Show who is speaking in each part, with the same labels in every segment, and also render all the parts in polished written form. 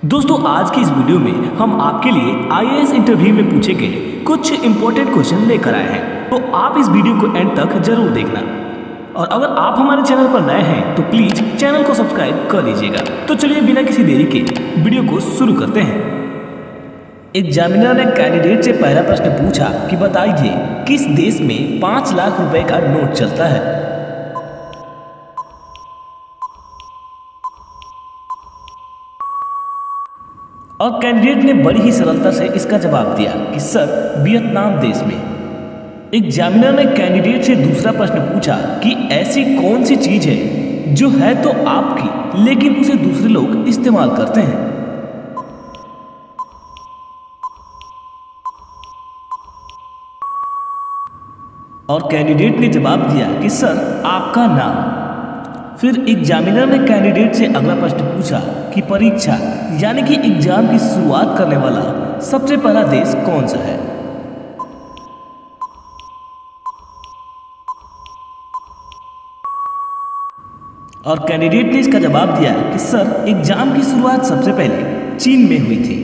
Speaker 1: दोस्तों आज की इस वीडियो में हम आपके लिए आईएएस इंटरव्यू में पूछे गए कुछ इंपॉर्टेंट क्वेश्चन लेकर आए हैं, तो आप इस वीडियो को एंड तक जरूर देखना। और अगर आप हमारे चैनल पर नए हैं तो प्लीज चैनल को सब्सक्राइब कर लीजिएगा। तो चलिए बिना किसी देरी के वीडियो को शुरू करते हैं। एग्जामिनर ने कैंडिडेट से पहला प्रश्न पूछा कि बताइए किस देश में 5 लाख रुपए का नोट चलता है। और कैंडिडेट ने बड़ी ही सरलता से इसका जवाब दिया कि सर वियतनाम देश में। एग्जामिनर ने कैंडिडेट से दूसरा प्रश्न पूछा कि ऐसी कौन सी चीज है जो है तो आपकी लेकिन उसे दूसरे लोग इस्तेमाल करते हैं। और कैंडिडेट ने जवाब दिया कि सर आपका नाम। फिर एग्जामिनर ने कैंडिडेट से अगला प्रश्न पूछा कि परीक्षा यानी कि एग्जाम की शुरुआत करने वाला सबसे पहला देश कौन सा है। और कैंडिडेट ने इसका जवाब दिया कि सर एग्जाम की शुरुआत सबसे पहले चीन में हुई थी।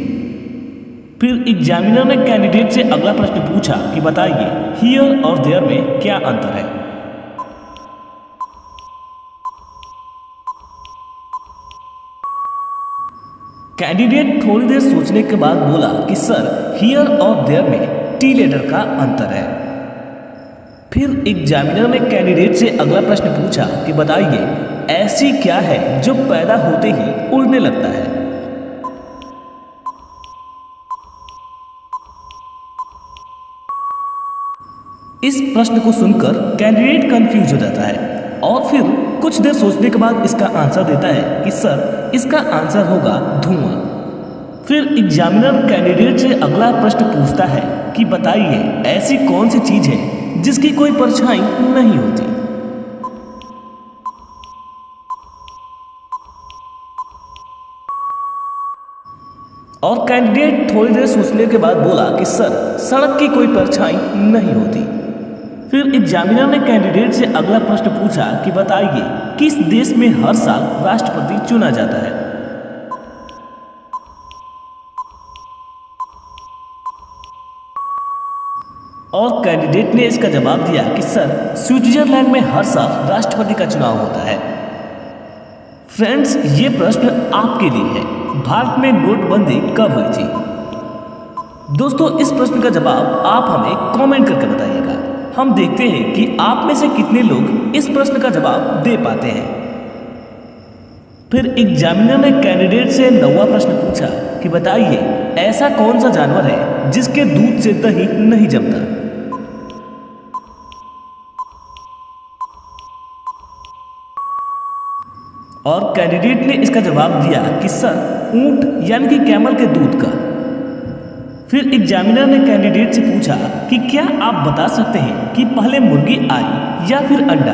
Speaker 1: फिर एग्जामिनर ने कैंडिडेट से अगला प्रश्न पूछा कि बताइए हियर और देयर में क्या अंतर है। कैंडिडेट थोड़ी देर सोचने के बाद बोला कि सर हियर और देयर में टी लेटर का अंतर है। फिर एग्जामिनर ने कैंडिडेट से अगला प्रश्न पूछा कि बताइए ऐसी क्या है जो पैदा होते ही उड़ने लगता है। इस प्रश्न को सुनकर कैंडिडेट कंफ्यूज हो जाता है और फिर कुछ देर सोचने के बाद इसका आंसर देता है कि सर इसका आंसर होगा धुआं। फिर एग्जामिनर कैंडिडेट से अगला प्रश्न पूछता है कि बताइए ऐसी कौन सी चीज है जिसकी कोई परछाई नहीं होती। और कैंडिडेट थोड़ी देर सोचने के बाद बोला कि सर सड़क की कोई परछाई नहीं होती। फिर एग्जामिनर ने कैंडिडेट से अगला प्रश्न पूछा कि बताइए किस देश में हर साल राष्ट्रपति चुना जाता है। और कैंडिडेट ने इसका जवाब दिया कि सर स्विट्जरलैंड में हर साल राष्ट्रपति का चुनाव होता है। फ्रेंड्स ये प्रश्न आपके लिए है, भारत में नोटबंदी कब हुई थी। दोस्तों इस प्रश्न का जवाब आप हमें कमेंट करके बताइएगा। हम देखते हैं कि आप में से कितने लोग इस प्रश्न का जवाब दे पाते हैं। फिर एग्जामिनर ने कैंडिडेट से 9वां प्रश्न पूछा कि बताइए ऐसा कौन सा जानवर है जिसके दूध से दही नहीं जमता। और कैंडिडेट ने इसका जवाब दिया कि सर ऊंट यानी कि कैमल के दूध का। फिर एग्जामिनर ने कैंडिडेट से पूछा कि क्या आप बता सकते हैं कि पहले मुर्गी आई या फिर अंडा।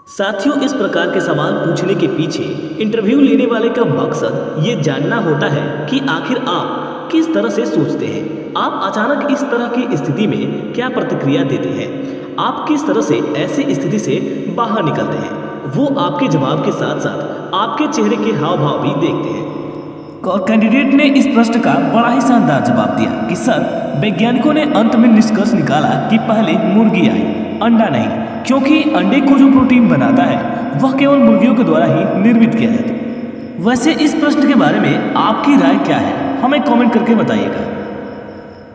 Speaker 1: साथियों इस प्रकार के सवाल पूछने के पीछे इंटरव्यू लेने वाले का मकसद ये जानना होता है कि आखिर आप किस तरह से सोचते हैं। आप अचानक इस तरह की स्थिति में क्या प्रतिक्रिया देते हैं, आप किस तरह से ऐसी स्थिति से बाहर निकलते हैं, वो आपके जवाब के साथ साथ आपके चेहरे के हाव भाव भी देखते हैं। और कैंडिडेट ने इस प्रश्न का बड़ा ही शानदार जवाब दिया कि सर वैज्ञानिकों ने अंत में निष्कर्ष निकाला कि पहले मुर्गी आई, अंडा नहीं, क्योंकि अंडे को जो प्रोटीन बनाता है वह केवल मुर्गियों के द्वारा ही निर्मित किया जाता है। वैसे इस प्रश्न के बारे में आपकी राय क्या है, हमें कमेंट करके बताइएगा।